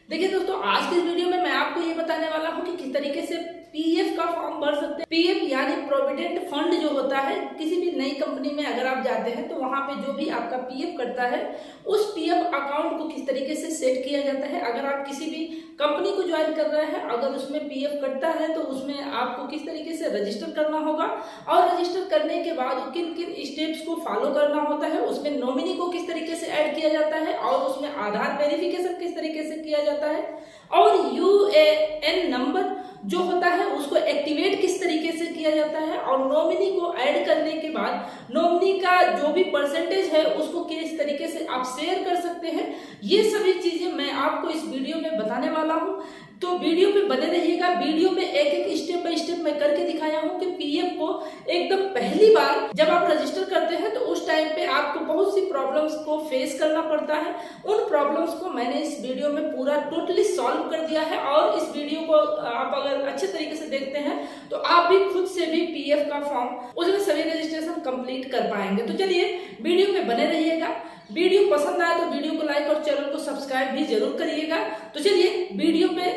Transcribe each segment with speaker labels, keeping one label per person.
Speaker 1: देखिए दोस्तों, आज के इस वीडियो में मैं आपको ये बताने वाला हूँ कि किस तरीके से पीएफ का फॉर्म भर सकते हैं। पीएफ यानी प्रोविडेंट फंड जो होता है, किसी भी नई कंपनी में अगर आप जाते हैं तो वहां पे जो भी आपका पीएफ कटता है उस पीएफ अकाउंट को किस तरीके से सेट किया जाता है। अगर आप किसी भी कंपनी को ज्वाइन कर रहे हैं, अगर उसमें पीएफ कटता है तो उसमें आपको किस तरीके से रजिस्टर करना होगा और रजिस्टर करने के बाद किन किन स्टेप्स को फॉलो करना होता है, उसमें नॉमिनी को किस तरीके से ऐड किया जाता है और उसमें आधार वेरिफिकेशन किस तरीके से किया जाता है और यूएएन नंबर जो होता है उसको एक्टिवेट किस तरीके से किया जाता है और नॉमिनी को ऐड करने के बाद नॉमिनी का जो भी परसेंटेज है उसको किस तरीके से आप शेयर कर सकते हैं, ये सभी चीजें मैं आपको इस वीडियो में बताने वाला हूं। तो वीडियो पे बने रहिएगा। वीडियो में एक एक स्टेप बाय स्टेप मैं करके दिखाया हूं कि पीएफ को एकदम पहली बार जब आप रजिस्टर करते हैं तो उस टाइम पे आपको बहुत सी प्रॉब्लम्स को फेस करना पड़ता है। उन प्रॉब्लम्स को मैंने इस वीडियो में पूरा टोटली सॉल्व कर दिया है और इस वीडियो को आप अगर अच्छे तरीके से देखते हैं तो आप भी खुद से भी पीएफ का फॉर्म उसमें सभी रजिस्ट्रेशन कंप्लीट कर पाएंगे। तो चलिए वीडियो में बने रहिएगा। वीडियो पसंद आए तो वीडियो को लाइक और चैनल को सब्सक्राइब भी जरूर करिएगा। तो चलिए वीडियो पे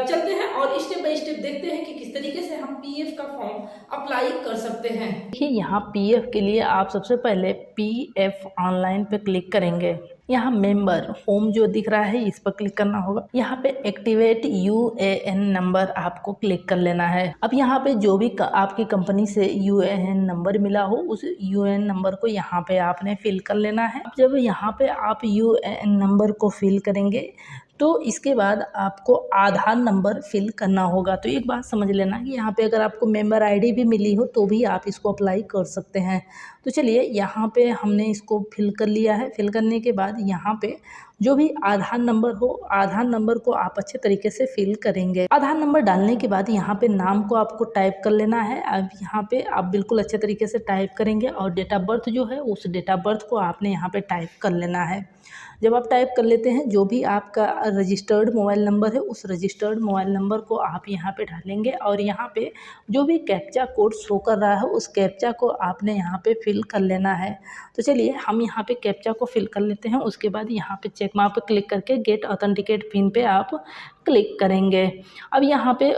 Speaker 1: चलते हैं और स्टेप बाय स्टेप देखते हैं कि किस तरीके से हम पीएफ का फॉर्म अप्लाई कर सकते हैं।
Speaker 2: देखिए, यहाँ पीएफ के लिए आप सबसे पहले पीएफ ऑनलाइन पे क्लिक करेंगे। यहाँ मेंबर होम जो दिख रहा है इस पर क्लिक करना होगा। यहाँ पे एक्टिवेट यूएएन नंबर आपको क्लिक कर लेना है। अब यहाँ पे जो भी आपकी कंपनी से यूएएन नंबर मिला हो उस यूएएन नंबर को यहाँ पे आपने फिल कर लेना है। जब यहाँ पे आप यूएएन नंबर को फिल करेंगे तो इसके बाद आपको आधार नंबर फिल करना होगा। तो एक बात समझ लेना कि यहाँ पे अगर आपको मेंबर आईडी भी मिली हो तो भी आप इसको अप्लाई कर सकते हैं। तो चलिए, यहाँ पे हमने इसको फिल कर लिया है। फिल करने के बाद यहाँ पे जो भी आधार नंबर हो, आधार नंबर को आप अच्छे तरीके से फिल करेंगे। आधार नंबर डालने के बाद यहाँ पे नाम को आपको टाइप कर लेना है। अब यहाँ पे आप बिल्कुल अच्छे तरीके से टाइप करेंगे और डेट ऑफ बर्थ जो है उस डेट ऑफ बर्थ को आपने यहाँ पे टाइप कर लेना है। जब आप टाइप कर लेते हैं जो भी आपका रजिस्टर्ड मोबाइल नंबर है उस रजिस्टर्ड मोबाइल नंबर को आप यहाँ पे डालेंगे और यहाँ पे जो भी कैप्चा कोड शो कर रहा है उस कैप्चा को आपने यहाँ पे फिल कर लेना है। तो चलिए, हम यहाँ पे कैप्चा को फिल कर लेते हैं। उसके बाद यहाँ पे चेक मार्क पे क्लिक करके गेट ऑथेंटिकेट पिन पे आप क्लिक करेंगे। अब यहाँ पे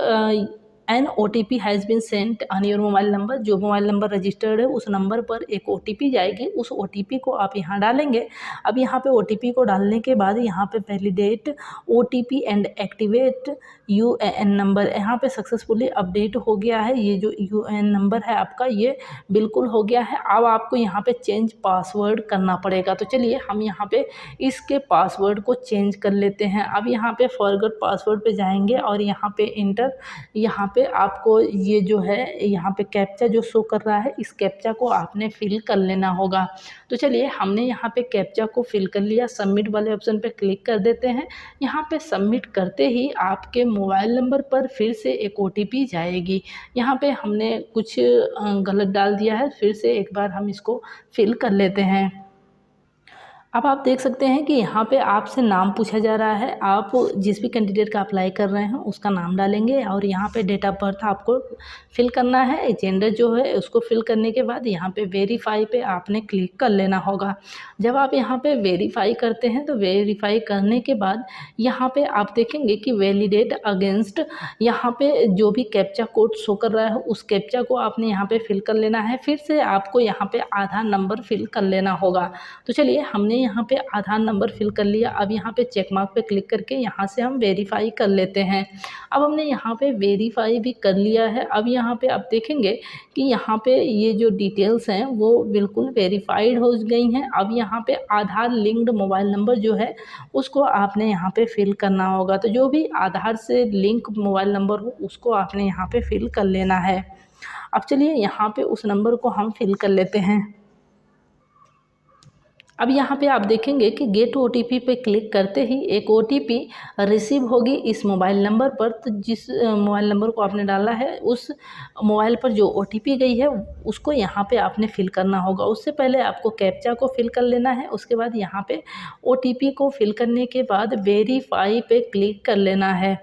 Speaker 2: an OTP has been sent on your mobile number. जो मोबाइल नंबर रजिस्टर्ड है उस नंबर पर एक OTP जाएगी, उस OTP को आप यहाँ डालेंगे। अब यहाँ पे OTP को डालने के बाद यहाँ पे validate OTP and activate UAN number यहाँ पे सक्सेसफुली अपडेट हो गया है। ये जो यूएएन नंबर है आपका ये बिल्कुल हो गया है। अब आपको यहाँ पे चेंज पासवर्ड करना पड़ेगा। तो चलिए, हम यहाँ पे इसके पासवर्ड को चेंज कर लेते हैं। अब यहाँ पे फॉरगेट पासवर्ड पे जाएंगे और यहाँ पे इंटर, यहाँ पे आपको ये जो है यहाँ पे कैप्चा जो शो कर रहा है इस कैप्चा को आपने फिल कर लेना होगा। तो चलिए, हमने यहाँ पे कैप्चा को फिल कर लिया। सबमिट वाले ऑप्शन पे क्लिक कर देते हैं। यहाँ पे सबमिट करते ही आपके मोबाइल नंबर पर फिर से एक OTP जाएगी। यहाँ पे हमने कुछ गलत डाल दिया है, फिर से एक बार हम इसको फिल कर लेते हैं। अब आप देख सकते हैं कि यहाँ पे आपसे नाम पूछा जा रहा है। आप जिस भी कैंडिडेट का अप्लाई कर रहे हैं उसका नाम डालेंगे और यहाँ पे डेट ऑफ बर्थ आपको फिल करना है। जेंडर जो है उसको फिल करने के बाद यहाँ पे वेरीफाई पे आपने क्लिक कर लेना होगा। जब आप यहाँ पे वेरीफाई करते हैं तो वेरीफाई करने के बाद यहाँ पे आप देखेंगे कि वैलिडेट अगेंस्ट, यहाँ पे जो भी कैप्चा कोड शो कर रहा है उस कैप्चा को आपने यहाँ पे फिल कर लेना है। फिर से आपको यहाँ पे आधार नंबर फिल कर लेना होगा। तो चलिए, हमने यहाँ पे आधार नंबर फिल कर लिया। अब यहाँ पे चेक मार्क पे क्लिक करके यहाँ से हम वेरीफाई कर लेते हैं। अब हमने यहाँ पे वेरीफाई भी कर लिया है। अब यहाँ पे आप देखेंगे कि यहाँ पे ये जो डिटेल्स हैं वो बिल्कुल वेरीफाइड हो गई हैं। अब यहाँ पे आधार लिंक्ड मोबाइल नंबर जो है उसको आपने यहाँ पे फिल करना होगा। तो जो भी आधार से लिंक मोबाइल नंबर हो उसको आपने यहाँ पे फिल कर लेना है। अब चलिए, यहाँ पे उस नंबर को हम फिल कर लेते हैं। अब यहाँ पे आप देखेंगे कि गेट OTP पे क्लिक करते ही एक OTP रिसीव होगी इस मोबाइल नंबर पर। तो जिस मोबाइल नंबर को आपने डाला है उस मोबाइल पर जो OTP गई है उसको यहाँ पे आपने फिल करना होगा। उससे पहले आपको कैप्चा को फिल कर लेना है। उसके बाद यहाँ पे OTP को फिल करने के बाद वेरीफाई पे क्लिक कर लेना है।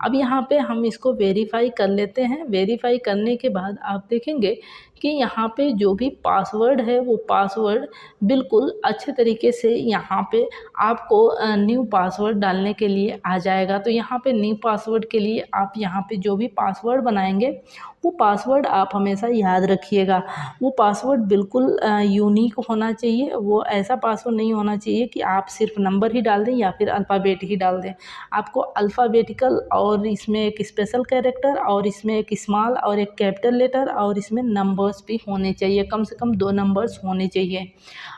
Speaker 2: अब यहाँ पे हम इसको वेरीफाई कर लेते हैं। वेरीफाई करने के बाद आप देखेंगे कि यहाँ पे जो भी पासवर्ड है वो पासवर्ड बिल्कुल अच्छे तरीके से यहाँ पे आपको न्यू पासवर्ड डालने के लिए आ जाएगा। तो यहाँ पे न्यू पासवर्ड के लिए आप यहाँ पे जो भी पासवर्ड बनाएंगे वो पासवर्ड आप हमेशा याद रखिएगा। वो पासवर्ड बिल्कुल यूनिक होना चाहिए। वो ऐसा पासवर्ड नहीं होना चाहिए कि आप सिर्फ नंबर ही डाल दें या फिर अल्फ़ाबेट ही डाल दें। आपको अल्फ़ाबेटिकल और इसमें एक स्पेशल कैरेक्टर और इसमें एक स्मॉल और एक कैपिटल लेटर और इसमें नंबर्स भी होने चाहिए, कम से कम 2 नंबर्स होने चाहिए।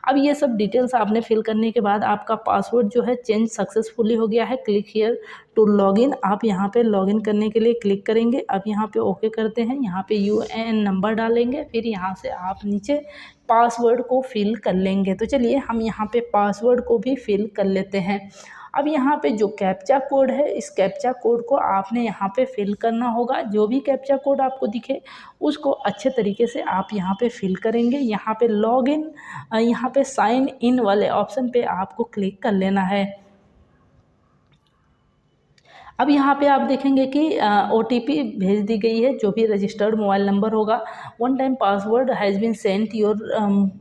Speaker 2: अब ये सब डिटेल्स आपने फिल करने के बाद आपका पासवर्ड जो है चेंज सक्सेसफुली हो गया है। क्लिक हियर टू लॉगिन, आप यहाँ पे लॉगिन करने के लिए क्लिक करेंगे। अब यहाँ पे ओके करते हैं, यहाँ पे यूएएन नंबर डालेंगे, फिर यहाँ से आप नीचे पासवर्ड को फिल कर लेंगे। तो चलिए हम यहाँ पे पासवर्ड को भी फिल कर लेते हैं। अब यहाँ पे जो कैप्चा कोड है, इस कैप्चा कोड को आपने यहाँ पे फिल करना होगा। जो भी कैप्चा कोड आपको दिखे उसको अच्छे तरीके से आप यहाँ पे फिल करेंगे। यहाँ पे लॉगिन, यहाँ पे साइन इन वाले ऑप्शन पे आपको क्लिक कर लेना है। अब यहाँ पे आप देखेंगे कि OTP भेज दी गई है। जो भी रजिस्टर्ड मोबाइल नंबर होगा, one time password has been sent your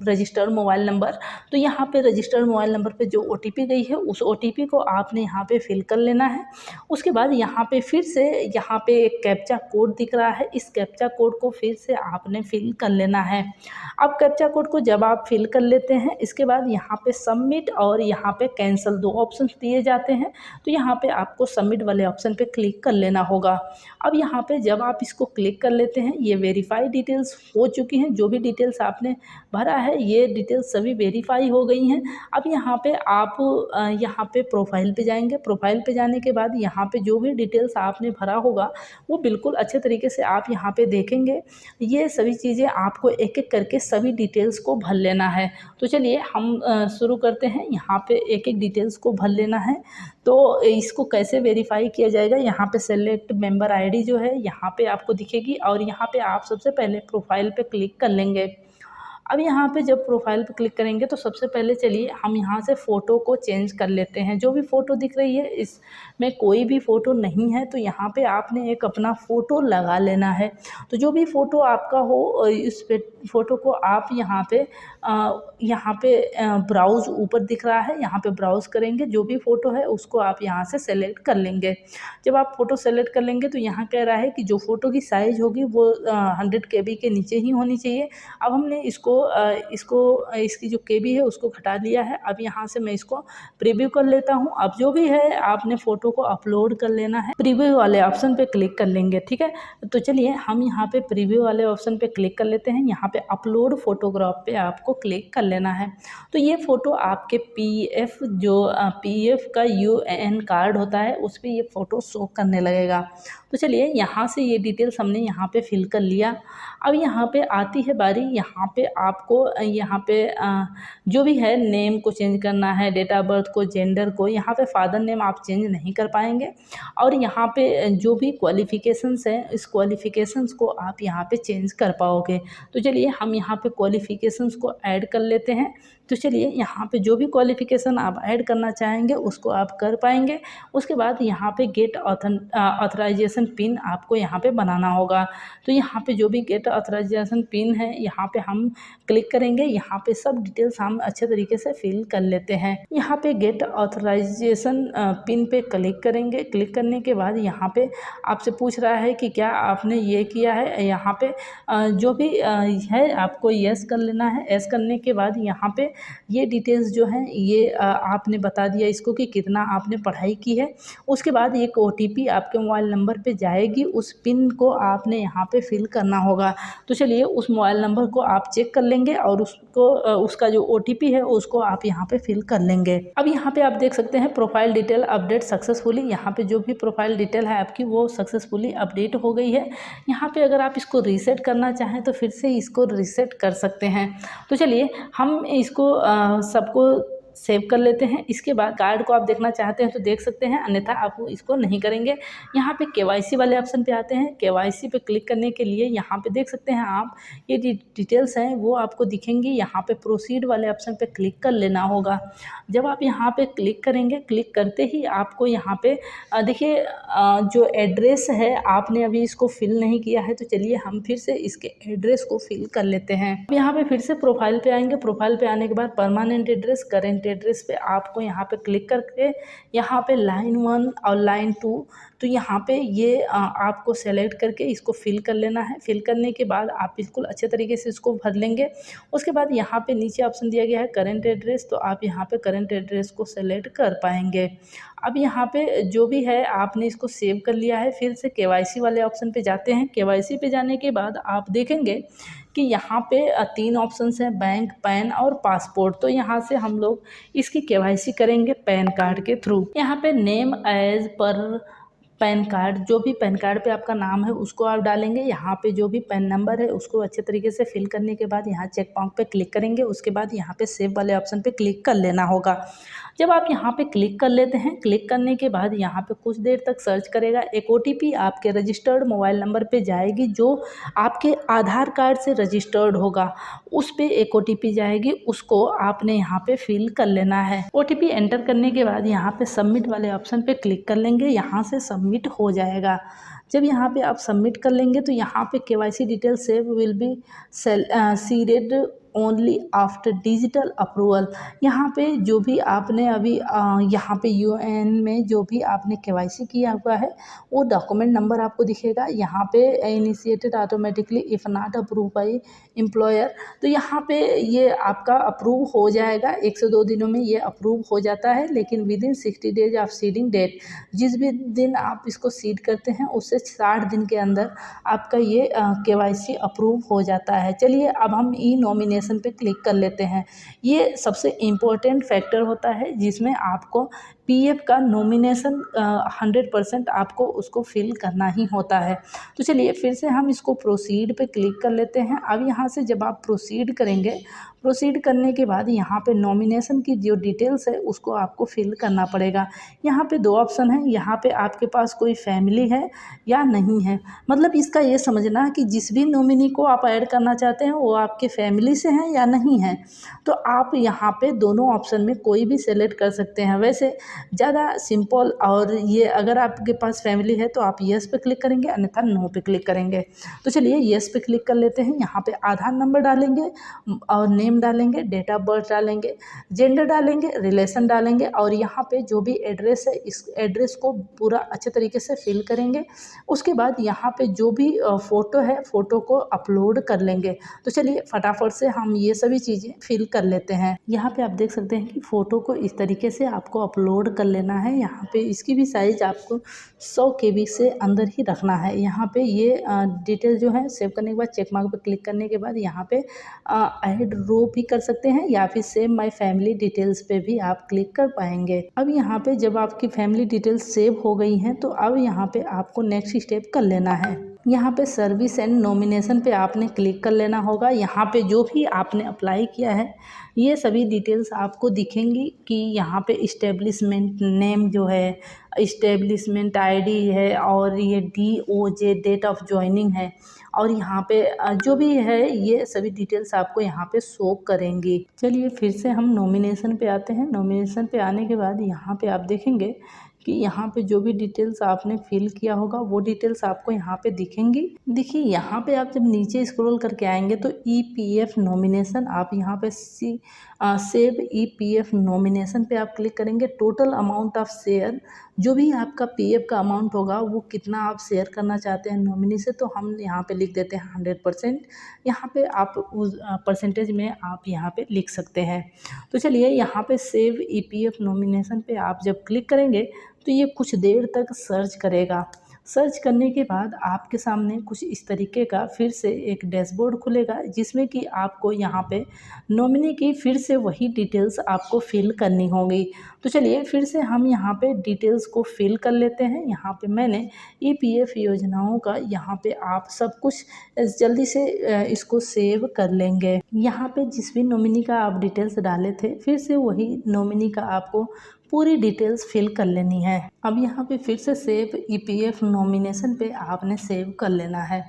Speaker 2: registered mobile number. तो यहाँ पे रजिस्टर्ड मोबाइल नंबर पे जो OTP गई है उस OTP को आपने यहाँ पे फिल कर लेना है। उसके बाद यहाँ पे फिर से यहाँ पे एक कैप्चा कोड दिख रहा है, इस कैप्चा कोड को फिर से आपने फिल कर लेना है। अब कैप्चा कोड को जब आप फिल कर लेते हैं, इसके बाद यहाँ पे सबमिट और यहाँ पे कैंसिल 2 ऑप्शन दिए जाते हैं। तो यहाँ पे आपको सबमिट वाले ऑप्शन पे क्लिक कर लेना होगा। अब यहाँ पे जब आप इसको क्लिक कर लेते हैं, ये वेरीफाई डिटेल्स हो चुकी हैं। जो भी डिटेल्स आपने भरा है ये डिटेल्स सभी वेरीफाई हो गई हैं। अब यहाँ पे आप यहाँ पे प्रोफाइल पे जाएंगे। प्रोफाइल पे जाने के बाद यहाँ पे जो भी डिटेल्स आपने भरा होगा वो बिल्कुल अच्छे तरीके से आप यहाँ पे देखेंगे। ये सभी चीज़ें आपको एक एक करके सभी डिटेल्स को भर लेना है। तो चलिए हम शुरू करते हैं। यहाँ पे एक एक डिटेल्स को भर लेना है। तो इसको कैसे वेरीफाई किया जाएगा, यहाँ पे सेलेक्ट मेंबर आईडी जो है यहाँ पे आपको दिखेगी और यहाँ पे आप सबसे पहले प्रोफाइल पे क्लिक कर लेंगे। अब यहाँ पे जब प्रोफाइल पे क्लिक करेंगे तो सबसे पहले चलिए हम यहाँ से फ़ोटो को चेंज कर लेते हैं। जो भी फ़ोटो दिख रही है इसमें कोई भी फ़ोटो नहीं है, तो यहाँ पे आपने एक अपना फ़ोटो लगा लेना है। तो जो भी फ़ोटो आपका हो इस फ़ोटो को आप यहाँ पे ब्राउज़ ऊपर दिख रहा है, यहाँ पे ब्राउज़ करेंगे। जो भी फ़ोटो है उसको आप यहाँ से सेलेक्ट कर लेंगे। जब आप फ़ोटो सेलेक्ट कर लेंगे तो यहाँ कह रहा है कि जो फ़ोटो की साइज़ होगी वो 100 KB के नीचे ही होनी चाहिए। अब हमने इसकी जो KB है उसको घटा लिया है। अब यहाँ से मैं इसको प्रीव्यू कर लेता हूँ। अब जो भी है आपने फ़ोटो को अपलोड कर लेना है। प्रीव्यू वाले ऑप्शन पे क्लिक कर लेंगे, ठीक है। तो चलिए हम यहाँ पे प्रीव्यू वाले ऑप्शन पे क्लिक कर लेते हैं। यहाँ पे अपलोड फोटोग्राफ पे आपको क्लिक कर लेना है। तो ये फ़ोटो आपके PF का UAN कार्ड होता है उस पर ये फ़ोटो शो करने लगेगा। तो चलिए यहाँ से ये डिटेल्स हमने यहाँ पे फिल कर लिया। अब यहाँ पे आती है बारी, यहाँ पे आपको यहाँ पे जो भी है नेम को चेंज करना है, डेट ऑफ बर्थ को, जेंडर को। यहाँ पे फादर नेम आप चेंज नहीं कर पाएंगे। और यहाँ पे जो भी क्वालिफ़िकेशंस हैं इस क्वालिफ़िकेशंस को आप यहाँ पे चेंज कर पाओगे। तो चलिए हम यहाँ पे क्वालिफ़िकेशंस को ऐड कर लेते हैं। तो चलिए यहाँ पे जो भी क्वालिफ़िकेशन आप ऐड करना चाहेंगे उसको आप कर पाएंगे। उसके बाद यहाँ पे गेट ऑथराइजेशन पिन आपको यहाँ पे बनाना होगा। तो यहाँ पे जो भी गेट ऑथराइजेशन पिन है यहाँ पे हम क्लिक करेंगे। यहाँ पे सब डिटेल्स हम अच्छे तरीके से फिल कर लेते हैं। यहाँ पे गेट ऑथराइजेशन पिन पे क्लिक करेंगे। क्लिक करने के बाद यहाँ पे आपसे पूछ रहा है कि क्या आपने ये किया है। यहाँ पे जो भी है आपको यस कर लेना है। यस करने के बाद यहाँ पे ये डिटेल्स जो हैं ये आपने बता दिया इसको कि कितना आपने पढ़ाई की है। उसके बाद एक OTP आपके मोबाइल नंबर पे जाएगी, उस पिन को आपने यहाँ पे फिल करना होगा। तो चलिए उस मोबाइल नंबर को आप चेक कर लेंगे और उसका जो OTP है उसको आप यहाँ पे फिल कर लेंगे। अब यहाँ पे आप देख सकते हैं प्रोफाइल डिटेल अपडेट सक्सेसफुली। यहाँ पे जो भी प्रोफाइल डिटेल है आपकी वो सक्सेसफुली अपडेट हो गई है। यहाँ पे अगर आप इसको रीसेट करना चाहें तो फिर से इसको रीसेट कर सकते हैं। तो चलिए हम इसको सबको सेव कर लेते हैं। इसके बाद कार्ड को आप देखना चाहते हैं तो देख सकते हैं, अन्यथा आप इसको नहीं करेंगे। यहाँ पे केवाईसी वाले ऑप्शन पे आते हैं। केवाईसी पे क्लिक करने के लिए यहाँ पे देख सकते हैं आप, ये डिटेल्स हैं वो आपको दिखेंगी। यहाँ पे प्रोसीड वाले ऑप्शन पे क्लिक कर लेना होगा। जब आप यहाँ पे क्लिक करेंगे, क्लिक करते ही आपको यहाँ पे देखिए जो एड्रेस है आपने अभी इसको फिल नहीं किया है, तो चलिए हम फिर से इसके एड्रेस को फिल कर लेते हैं। अब यहाँ पे फिर से प्रोफाइल पे आएंगे। प्रोफाइल पे आने के बाद परमानेंट एड्रेस, करेंट एड्रेस पे आपको यहाँ पे क्लिक करके यहाँ पे लाइन 1 और लाइन 2, तो यहाँ पे ये आपको सेलेक्ट करके इसको फिल कर लेना है। फिल करने के बाद आप बिल्कुल अच्छे तरीके से इसको भर लेंगे। उसके बाद यहाँ पे नीचे ऑप्शन दिया गया है करेंट एड्रेस, तो आप यहाँ पे करेंट एड्रेस को सेलेक्ट कर पाएंगे। अब यहाँ पे जो भी है आपने इसको सेव कर लिया है। फिर से केवाईसी वाले ऑप्शन पे जाते हैं। केवाईसी पे जाने के बाद आप देखेंगे कि यहाँ पे 3 ऑप्शंस हैं, बैंक, पैन और पासपोर्ट। तो यहाँ से हम लोग इसकी केवाईसी करेंगे पैन कार्ड के थ्रू। यहाँ पे name as per PAN card, जो भी पैन कार्ड पे आपका नाम है उसको आप डालेंगे। यहाँ पे जो भी पैन नंबर है उसको अच्छे तरीके से फिल करने के बाद यहाँ चेक बॉक्स पे क्लिक करेंगे। उसके बाद यहाँ पे सेव वाले ऑप्शन पे क्लिक कर लेना होगा। जब आप यहाँ पे क्लिक कर लेते हैं, क्लिक करने के बाद यहाँ पे कुछ देर तक सर्च करेगा। एक OTP आपके रजिस्टर्ड मोबाइल नंबर पे जाएगी, जो आपके आधार कार्ड से रजिस्टर्ड होगा। उस पे एक OTP जाएगी, उसको आपने यहाँ पे फिल कर लेना है। OTP एंटर करने के बाद यहाँ पे सबमिट वाले ऑप्शन पे क्लिक कर लेंगे। यहाँ से सबमिट हो जाएगा। जब यहाँ पे आप सबमिट कर लेंगे तो यहाँ पे KYC detail save will be seeded only after digital approval. यहाँ पे जो भी आपने अभी यहाँ पे UN में जो भी आपने KYC किया हुआ है वो डॉक्यूमेंट नंबर आपको दिखेगा। यहाँ पे initiated automatically if not approve by employer, तो यहाँ पे ये आपका अप्रूव हो जाएगा। 102 दिनों में ये अप्रूव हो जाता है, लेकिन within 60 days of seeding date, जिस भी दिन आप इसको सीड करते हैं उससे 60 दिन के अंदर आपका ये KYC अप्रूव हो जाता है। चलिए अब हम ई नॉमिनेशन पे क्लिक कर लेते हैं। ये सबसे इम्पोर्टेंट फैक्टर होता है जिसमें आपको PF का नॉमिनेशन 100% आपको उसको फिल करना ही होता है। तो चलिए फिर से हम इसको प्रोसीड पे क्लिक कर लेते हैं। अब यहाँ से जब आप प्रोसीड करेंगे, प्रोसीड करने के बाद यहाँ पे नॉमिनेशन की जो डिटेल्स है उसको आपको फिल करना पड़ेगा। यहाँ पे 2 ऑप्शन है, यहाँ पे आपके पास कोई फैमिली है या नहीं है। मतलब इसका ये समझना कि जिस भी नॉमिनी को आप ऐड करना चाहते हैं वो आपके फैमिली से हैं या नहीं है। तो आप यहाँ पे दोनों ऑप्शन में कोई भी सेलेक्ट कर सकते हैं। वैसे ज़्यादा सिंपल, और ये अगर आपके पास फैमिली है तो आप येस पे क्लिक करेंगे, अन्यथा नो पे क्लिक करेंगे। तो चलिए येस पे क्लिक कर लेते हैं। यहाँ पे आधार नंबर डालेंगे और नेम डालेंगे, डेट ऑफ बर्थ डालेंगे, जेंडर डालेंगे, रिलेशन डालेंगे, और यहाँ पे जो भी एड्रेस है इस एड्रेस को पूरा अच्छे तरीके से फिल करेंगे। उसके बाद यहाँ पे जो भी फ़ोटो है फ़ोटो को अपलोड कर लेंगे। तो चलिए फटाफट से हम ये सभी चीज़ें फिल कर लेते हैं। यहाँ पे आप देख सकते हैं कि फ़ोटो को इस तरीके से आपको अपलोड कर लेना है। यहाँ पे इसकी भी साइज़ आपको 100 KB से अंदर ही रखना है। यहाँ पे ये डिटेल जो है सेव करने के बाद चेक मार्क पे क्लिक करने के बाद यहाँ पे ऐड रो भी कर सकते हैं, या फिर सेव माय फैमिली डिटेल्स पे भी आप क्लिक कर पाएंगे। अब यहाँ पे जब आपकी फैमिली डिटेल्स सेव हो गई हैं तो अब यहाँ पे आपको नेक्स्ट स्टेप कर लेना है। यहाँ पे सर्विस एंड नॉमिनेशन पे आपने क्लिक कर लेना होगा। यहाँ पे जो भी आपने अप्लाई किया है ये सभी डिटेल्स आपको दिखेंगी कि यहाँ पे इस्टेब्लिशमेंट नेम जो है, इस्टेब्लिशमेंट ID है, और ये DOJ डेट ऑफ ज्वाइनिंग है, और यहाँ पे जो भी है ये सभी डिटेल्स आपको यहाँ पे शो करेंगी। चलिए फिर से हम नॉमिनेशन पे आते हैं। नॉमिनेशन पे आने के बाद यहाँ पे आप देखेंगे कि यहाँ पे जो भी डिटेल्स आपने फिल किया होगा वो डिटेल्स आपको यहाँ पे दिखेंगी। देखिए यहाँ पे आप जब नीचे स्क्रॉल करके आएंगे तो EPF नॉमिनेशन, आप यहाँ पे सेव EPF नॉमिनेशन पे आप क्लिक करेंगे। टोटल अमाउंट ऑफ शेयर, जो भी आपका PF का अमाउंट होगा वो कितना आप शेयर करना चाहते हैं नॉमिनी से, तो हम यहाँ पे लिख देते हैं 100%। यहाँ पे आप उस परसेंटेज में आप यहाँ पे लिख सकते हैं। तो चलिए यहाँ पे सेव EPF नॉमिनेशन पे आप जब क्लिक करेंगे तो ये कुछ देर तक सर्च करेगा। सर्च करने के बाद आपके सामने कुछ इस तरीके का फिर से एक डैशबोर्ड खुलेगा, जिसमें कि आपको यहाँ पे नॉमिनी की फिर से वही डिटेल्स आपको फिल करनी होगी। तो चलिए फिर से हम यहाँ पे डिटेल्स को फिल कर लेते हैं। यहाँ पे मैंने ईपीएफ योजनाओं का यहाँ पे आप सब कुछ जल्दी से इसको सेव कर लेंगे। यहाँ पे जिस भी नॉमिनी का आप डिटेल्स डाले थे, फिर से वही नॉमिनी का आपको पूरी डिटेल्स फिल कर लेनी है। अब यहाँ पे फिर से सेव ईपीएफ नॉमिनेशन पे आपने सेव कर लेना है।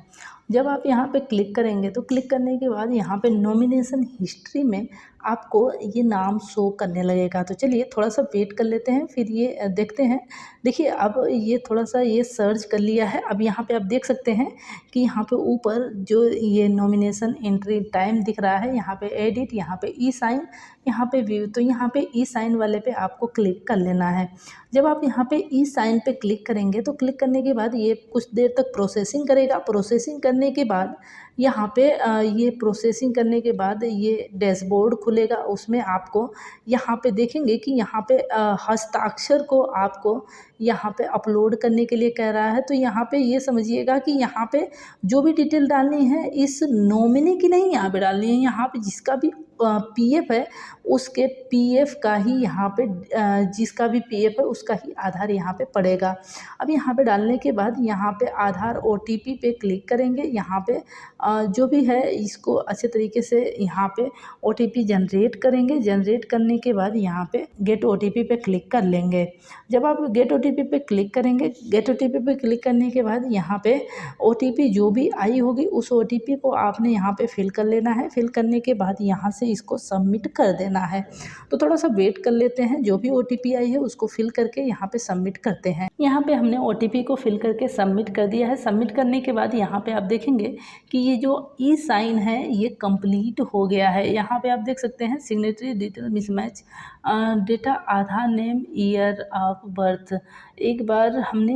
Speaker 2: जब आप यहाँ पे क्लिक करेंगे तो क्लिक करने के बाद यहाँ पे नॉमिनेशन हिस्ट्री में आपको ये नाम शो करने लगेगा। तो चलिए थोड़ा सा वेट कर लेते हैं, फिर ये देखते हैं। देखिए अब ये थोड़ा सा ये सर्च कर लिया है। अब यहाँ पे आप देख सकते हैं कि यहाँ पे ऊपर जो ये नॉमिनेशन एंट्री टाइम दिख रहा है, यहाँ पे एडिट, यहाँ पे ई साइन, यहाँ पे व्यू। तो यहाँ पे ई साइन वाले पे आपको क्लिक कर लेना है। जब आप यहाँ पे ई साइन पे क्लिक करेंगे तो क्लिक करने के बाद ये कुछ देर तक प्रोसेसिंग करेगा। प्रोसेसिंग करने के बाद यहाँ पे ये प्रोसेसिंग करने के बाद ये डैशबोर्ड खुलेगा। उसमें आपको यहाँ पे देखेंगे कि यहाँ पे हस्ताक्षर को आपको यहाँ पे अपलोड करने के लिए कह रहा है। तो यहाँ पे ये समझिएगा कि यहाँ पे जो भी डिटेल डालनी है इस नॉमिनी की नहीं यहाँ पे डालनी है। यहाँ पे जिसका भी पीएफ है उसके पीएफ का ही यहाँ पे जिसका भी पीएफ है उसका ही आधार यहाँ पे पड़ेगा। अब यहाँ पे डालने के बाद यहाँ पे आधार ओटीपी पे क्लिक करेंगे। यहाँ पे जो भी है इसको अच्छे तरीके से यहाँ पे ओटीपी जनरेट करेंगे। जनरेट करने के बाद यहाँ पे गेट ओटीपी पे क्लिक कर लेंगे। जब आप गेट ओटीपी पे क्लिक करेंगे, गेट ओटीपी पे क्लिक करने के बाद यहाँ पे ओटीपी जो भी आई होगी उस ओटीपी को आपने यहाँ पे फिल कर लेना है। फिल करने के बाद यहाँ से इसको सबमिट कर देना है। तो थोड़ा सा वेट कर लेते हैं। जो भी ओटीपी आई है उसको फिल करके यहाँ पे सबमिट करते हैं। यहाँ पे हमने ओटीपी को फिल करके सबमिट कर दिया है। सबमिट करने के बाद यहाँ पे आप देखेंगे कि ये जो ई साइन है ये कंप्लीट हो गया है। यहाँ पे आप देख सकते हैं signatory detail mismatch, data Aadhaar name, year of birth. एक बार हमने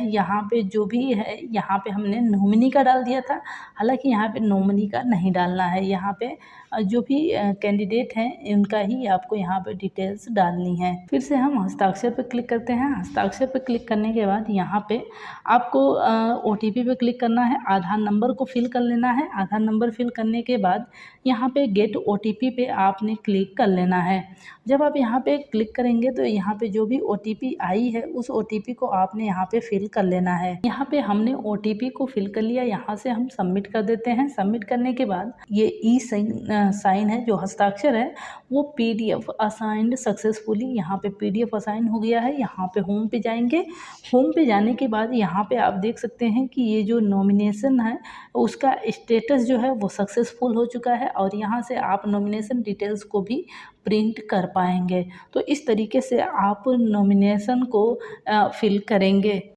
Speaker 2: यहाँ पे जो भी है यहाँ पे हमने नॉमिनी का डाल दिया था, हालांकि यहाँ पे नॉमिनी का नहीं डालना है। यहाँ पे जो भी कैंडिडेट हैं उनका ही आपको यहाँ पे डिटेल्स डालनी है। फिर से हम हस्ताक्षर पे क्लिक करते हैं। हस्ताक्षर पे क्लिक करने के बाद यहाँ पे आपको ओटीपी पे क्लिक करना है। आधार नंबर को फिल कर लेना है। आधार नंबर फिल करने के बाद यहाँ पे गेट ओटीपी पे आपने क्लिक कर लेना है। जब आप यहाँ पे क्लिक करेंगे तो यहाँ पे जो भी ओटीपी आई है उस ओटीपी को आपने यहाँ पे फिल कर लेना है। यहाँ पे हमने ओटीपी को फिल कर लिया। यहाँ से हम सबमिट कर देते हैं। सबमिट करने के बाद ये ई साइन है जो हस्ताक्षर है वो पीडीएफ असाइंड सक्सेसफुली, यहाँ पे पीडीएफ असाइन हो गया है। यहाँ पे होम पे जाएंगे। होम पे जाने के बाद यहाँ पे आप देख सकते हैं कि ये जो नॉमिनेशन है उसका स्टेटस जो है वो सक्सेसफुल हो चुका है और यहाँ से आप नॉमिनेशन डिटेल्स को भी प्रिंट कर पाएंगे। तो इस तरीके से आप नॉमिनेशन को फिल करेंगे।